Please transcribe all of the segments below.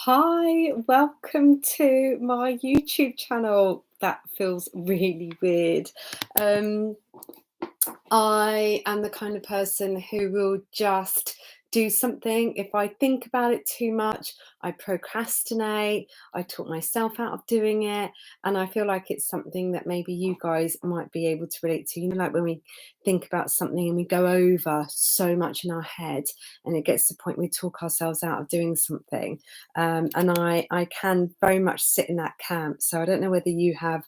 Hi, welcome to my YouTube channel. That feels really weird. Um, I am the kind of person who will just do something. If I think about it too much, I procrastinate, I talk myself out of doing it. And I feel like it's something that maybe you guys might be able to relate to. You know, like when we think about something and we go over so much in our head and it gets to the point we talk ourselves out of doing something. And I can very much sit in that camp. So I don't know whether you have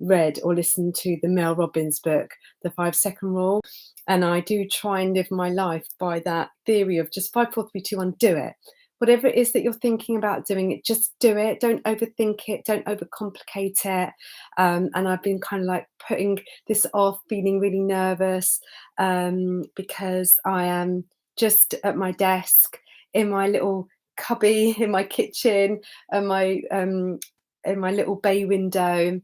read or listened to the Mel Robbins book, The 5 Second Rule. And I do try and live my life by that theory of just 5, 4, 3, 2, 1, do it. Whatever it is that you're thinking about doing it, just do it. Don't overthink it. Don't overcomplicate it. And I've been kind of like putting this off, feeling really nervous because I am just at my desk in my little cubby in my kitchen and my in my little bay window,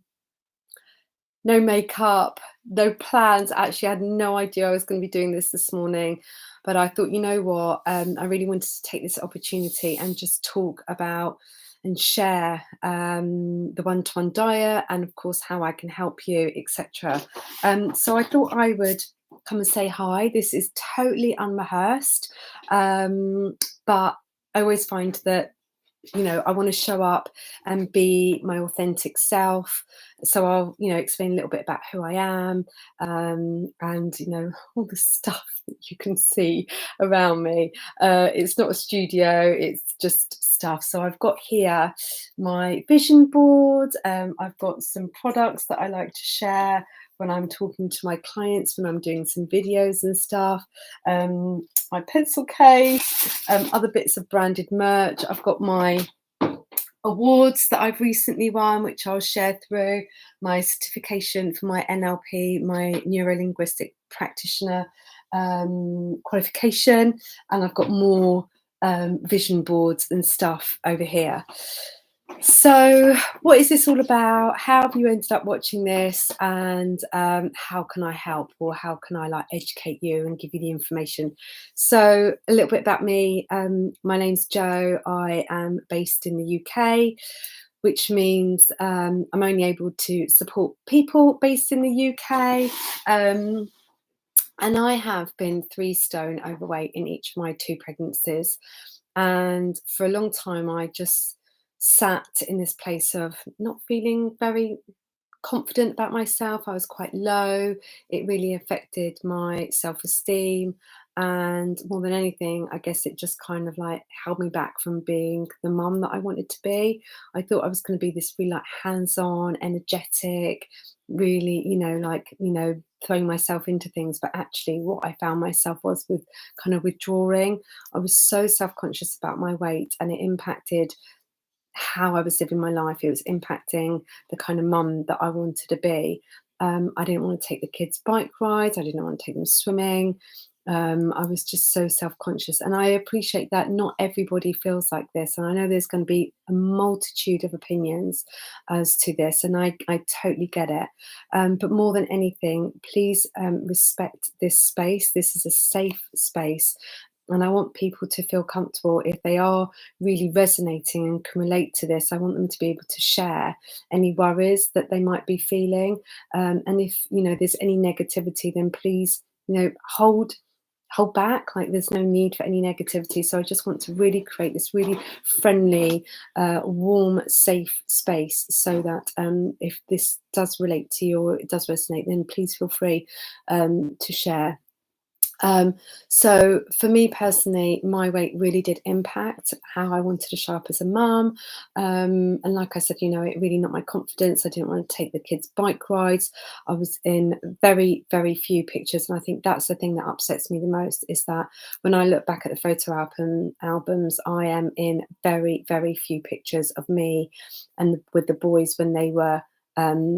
no makeup, no plans. Actually, I had no idea I was going to be doing this morning, but I thought, you know what? I really wanted to take this opportunity and just talk about and share the one-to-one diet, and of course how I can help you, etc. So I thought I would come and say hi. This is totally unrehearsed, but I always find that I want to show up and be my authentic self. So I'll, explain a little bit about who I am, and all the stuff that you can see around me. It's not a studio; it's just stuff. So I've got here my vision board. I've got some products that I like to share when I'm talking to my clients, when I'm doing some videos and stuff. My pencil case, other bits of branded merch. I've got my awards that I've recently won, which I'll share through, my certification for my NLP, my neuro-linguistic practitioner qualification, and I've got more vision boards and stuff over here. So what is this all about? How have you ended up watching this, and how can I help, or how can I educate you and give you the information? So a little bit about me. My name's Jo. I am based in the UK, which means I'm only able to support people based in the UK. And I have been 3 stone overweight in each of my 2 pregnancies. And for a long time, I just sat in this place of not feeling very confident about myself. I was quite low. It really affected my self-esteem. And more than anything, I guess it just kind of held me back from being the mum that I wanted to be. I thought I was going to be this really hands-on, energetic, really, throwing myself into things. But actually what I found myself was with kind of withdrawing. I was so self-conscious about my weight, and it impacted how I was living my life. It was impacting the kind of mum that I wanted to be. I didn't want to take the kids bike rides. I didn't want to take them swimming. I was just so self-conscious, and I appreciate that not everybody feels like this. And I know there's going to be a multitude of opinions as to this, and I totally get it. But more than anything, please respect this space. This is a safe space. And I want people to feel comfortable if they are really resonating and can relate to this. I want them to be able to share any worries that they might be feeling. And if there's any negativity, then please hold back. There's no need for any negativity. So I just want to really create this really friendly, warm, safe space, so that if this does relate to you or it does resonate, then please feel free to share. So for me personally, my weight really did impact how I wanted to show up as a mum. And like I said, it really knocked my confidence. I didn't want to take the kids bike rides. I was in very, very few pictures. And I think that's the thing that upsets me the most, is that when I look back at the photo albums, I am in very, very few pictures of me and with the boys when they were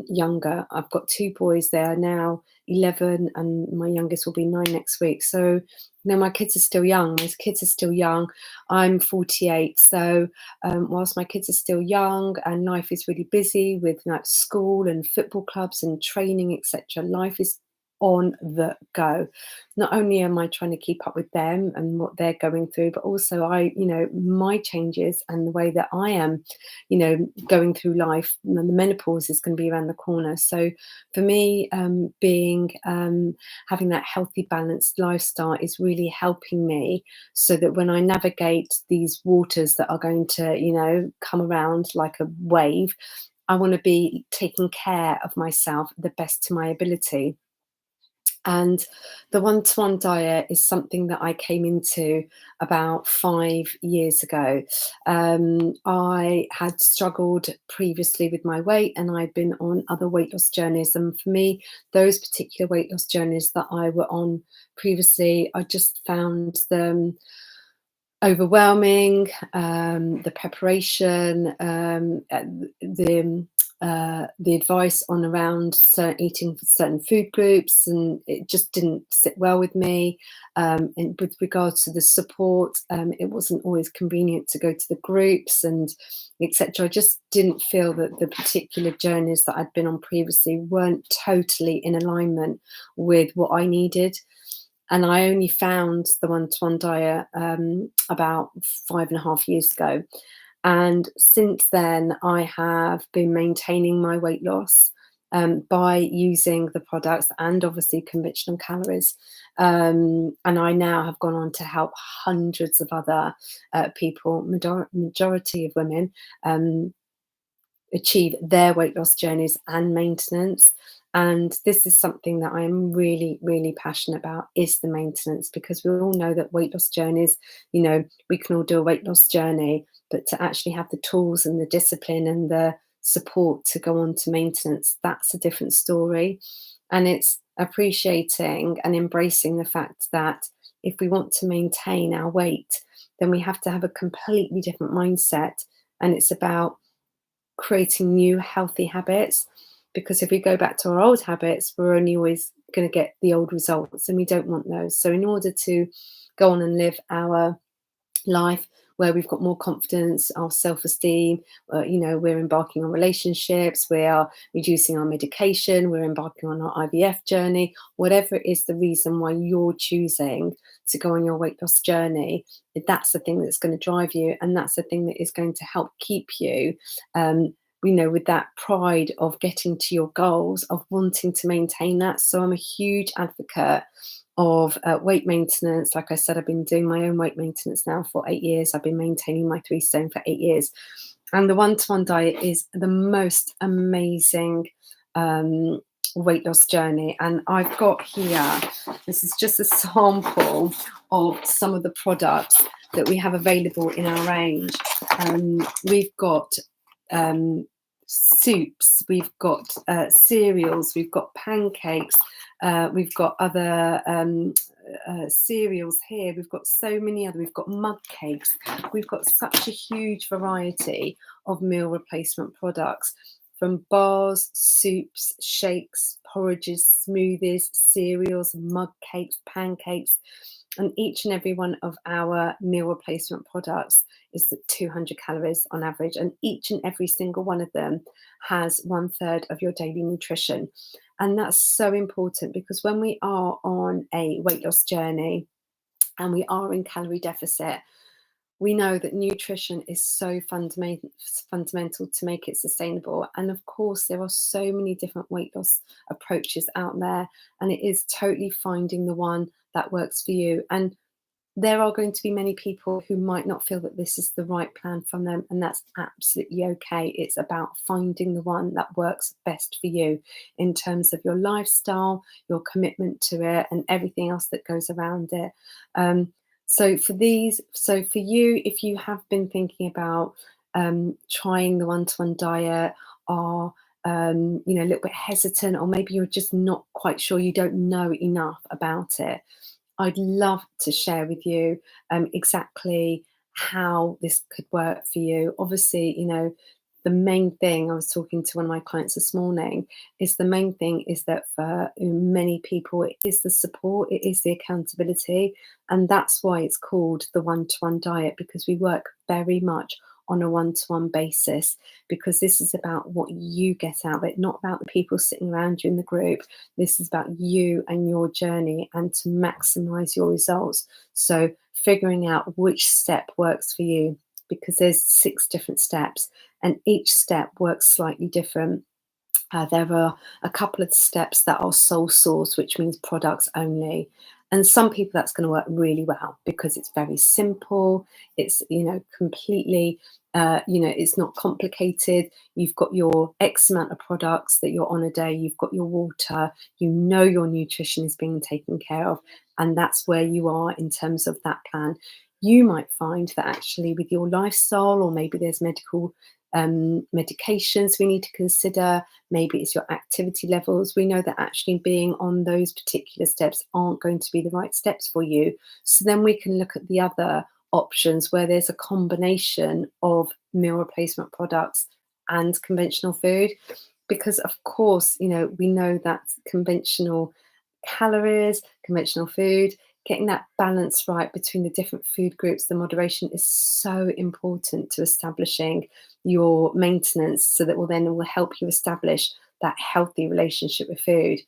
younger. I've got 2 boys. They are now 11, and my youngest will be 9 next week. So my kids are still young. My kids are still young. I'm 48. So whilst my kids are still young and life is really busy with school and football clubs and training, etc., life is on the go. Not only am I trying to keep up with them and what they're going through, but also my changes and the way that I am, going through life. And the menopause is going to be around the corner. So for me, having that healthy, balanced lifestyle is really helping me, so that when I navigate these waters that are going to, come around like a wave, I want to be taking care of myself the best to my ability. And the one-to-one diet is something that I came into about 5 years ago. I had struggled previously with my weight, and I'd been on other weight loss journeys. And for me, those particular weight loss journeys that I were on previously, I just found them overwhelming. The preparation, the advice on around eating certain food groups, and it just didn't sit well with me. And with regards to the support, it wasn't always convenient to go to the groups and etc. I just didn't feel that the particular journeys that I'd been on previously weren't totally in alignment with what I needed. And I only found the one-to-one diet about 5.5 years ago. And since then, I have been maintaining my weight loss by using the products and obviously conventional calories. And I now have gone on to help hundreds of other people, majority of women, achieve their weight loss journeys and maintenance. And this is something that I'm really, really passionate about, is the maintenance, because we all know that weight loss journeys, we can all do a weight loss journey, but to actually have the tools and the discipline and the support to go on to maintenance, that's a different story. And it's appreciating and embracing the fact that if we want to maintain our weight, then we have to have a completely different mindset. And it's about creating new healthy habits, because if we go back to our old habits, we're only always going to get the old results, and we don't want those. So in order to go on and live our life where we've got more confidence, our self-esteem, we're embarking on relationships, we are reducing our medication, we're embarking on our IVF journey, whatever is the reason why you're choosing to go on your weight loss journey, that's the thing that's going to drive you, and that's the thing that is going to help keep you with that pride of getting to your goals, of wanting to maintain that. So I'm a huge advocate of weight maintenance. Like I said, I've been doing my own weight maintenance now for 8 years. I've been maintaining my 3 stone for 8 years. And the one-to-one diet is the most amazing weight loss journey. And I've got here, this is just a sample of some of the products that we have available in our range. We've got soups, we've got cereals, we've got pancakes, we've got other cereals here, we've got so many other, we've got mug cakes, we've got such a huge variety of meal replacement products, from bars, soups, shakes, porridges, smoothies, cereals, mug cakes, pancakes. And each and every one of our meal replacement products is 200 calories on average. And each and every single one of them has 1/3 of your daily nutrition. And that's so important, because when we are on a weight loss journey and we are in calorie deficit, we know that nutrition is so fundamental to make it sustainable. And of course, there are so many different weight loss approaches out there, and it is totally finding the one that works for you. And there are going to be many people who might not feel that this is the right plan from them, and that's absolutely okay. It's about finding the one that works best for you in terms of your lifestyle, your commitment to it, and everything else that goes around it. So for you, if you have been thinking about trying the one-to-one diet, or a little bit hesitant, or maybe you're just not quite sure, you don't know enough about it, I'd love to share with you exactly how this could work for you. Obviously, the main thing, I was talking to one of my clients this morning, is the main thing is that for many people, it is the support, it is the accountability. And that's why it's called the one-to-one diet, because we work very much on a one-to-one basis, because this is about what you get out of it, not about the people sitting around you in the group. This is about you and your journey and to maximize your results. So figuring out which step works for you, because there's 6 different steps and each step works slightly different. There are a couple of steps that are sole source, which means products only. And some people that's going to work really well because it's very simple. It's, completely, it's not complicated. You've got your X amount of products that you're on a day. You've got your water. Your nutrition is being taken care of. And that's where you are in terms of that plan. You might find that actually with your lifestyle, or maybe there's medical medications we need to consider, maybe it's your activity levels. We know that actually being on those particular steps aren't going to be the right steps for you. So then we can look at the other options where there's a combination of meal replacement products and conventional food. Because of course, we know that conventional calories, conventional food, getting that balance right between the different food groups, the moderation is so important to establishing your maintenance, so that will help you establish that healthy relationship with food.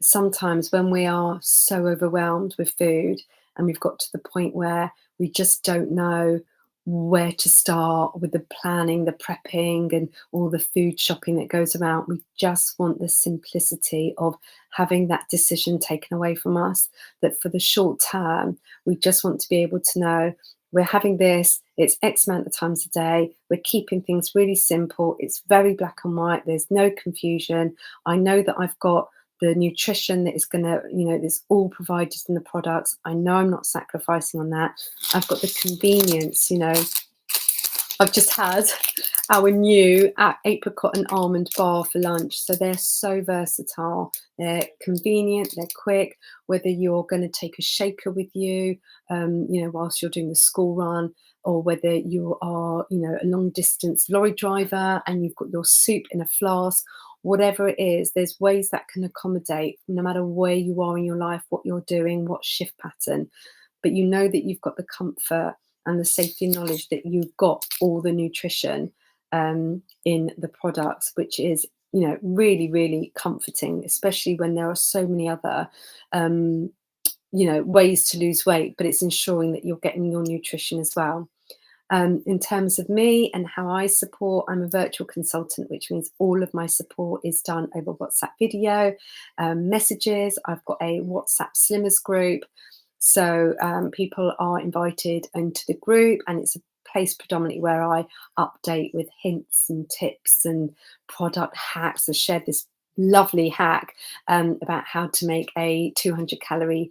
Sometimes when we are so overwhelmed with food and we've got to the point where we just don't know where to start with the planning, the prepping, and all the food shopping that goes around, we just want the simplicity of having that decision taken away from us. That for the short term, we just want to be able to know we're having this, it's X amount of times a day, we're keeping things really simple, it's very black and white, there's no confusion. I know that I've got the nutrition that is going to, that's all provided in the products. I know I'm not sacrificing on that. I've got the convenience, I've just had our new apricot and almond bar for lunch. So they're so versatile. They're convenient, they're quick, whether you're going to take a shaker with you, whilst you're doing the school run, or whether you are, a long distance lorry driver and you've got your soup in a flask. Whatever it is, there's ways that can accommodate no matter where you are in your life, what you're doing, what shift pattern. But you know that you've got the comfort and the safety knowledge that you've got all the nutrition in the products, which is, really, really comforting, especially when there are so many other, ways to lose weight, but it's ensuring that you're getting your nutrition as well. In terms of me and how I support, I'm a virtual consultant, which means all of my support is done over WhatsApp video, messages. I've got a WhatsApp Slimmers group. So people are invited into the group, and it's a place predominantly where I update with hints and tips and product hacks. I shared this lovely hack about how to make a 200 calorie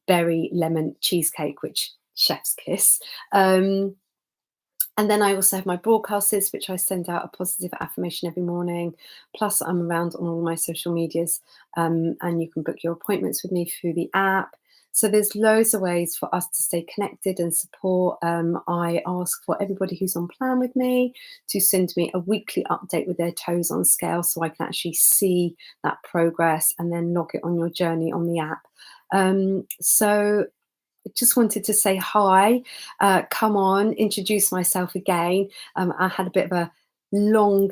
berry lemon cheesecake, which chef's kiss. And then I also have my broadcasts, which I send out a positive affirmation every morning. Plus, I'm around on all my social medias, and you can book your appointments with me through the app. So there's loads of ways for us to stay connected and support. I ask for everybody who's on plan with me to send me a weekly update with their toes on scale, so I can actually see that progress and then log it on your journey on the app. So just wanted to say hi, come on, introduce myself again. I had a bit of a long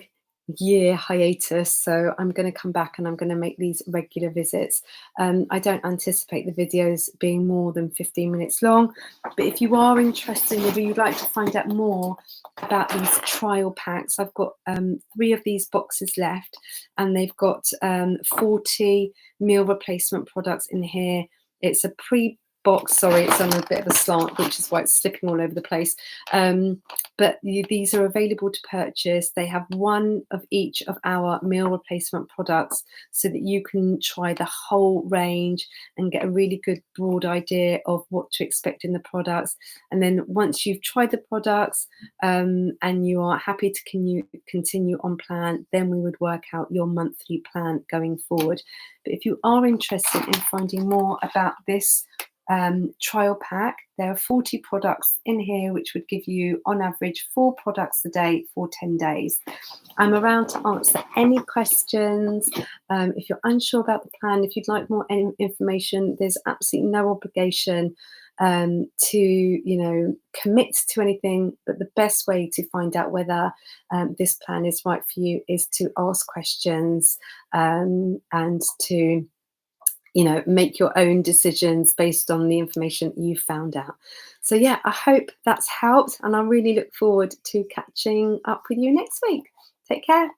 year hiatus, so I'm going to come back and I'm going to make these regular visits. I don't anticipate the videos being more than 15 minutes long, but if you are interested, if you'd like to find out more about these trial packs, I've got 3 of these boxes left, and they've got 40 meal replacement products in here. It's a box. Sorry, it's on a bit of a slant, which is why it's slipping all over the place. But these are available to purchase. They have one of each of our meal replacement products, so that you can try the whole range and get a really good broad idea of what to expect in the products. And then once you've tried the products and you are happy to continue on plan, then we would work out your monthly plan going forward. But if you are interested in finding more about this trial pack, there are 40 products in here, which would give you on average 4 products a day for 10 days. I'm around to answer any questions. If you're unsure about the plan, if you'd like more information, there's absolutely no obligation. to, commit to anything. But the best way to find out whether this plan is right for you is to ask questions, and to make your own decisions based on the information you found out. So yeah, I hope that's helped, and I really look forward to catching up with you next week. Take care.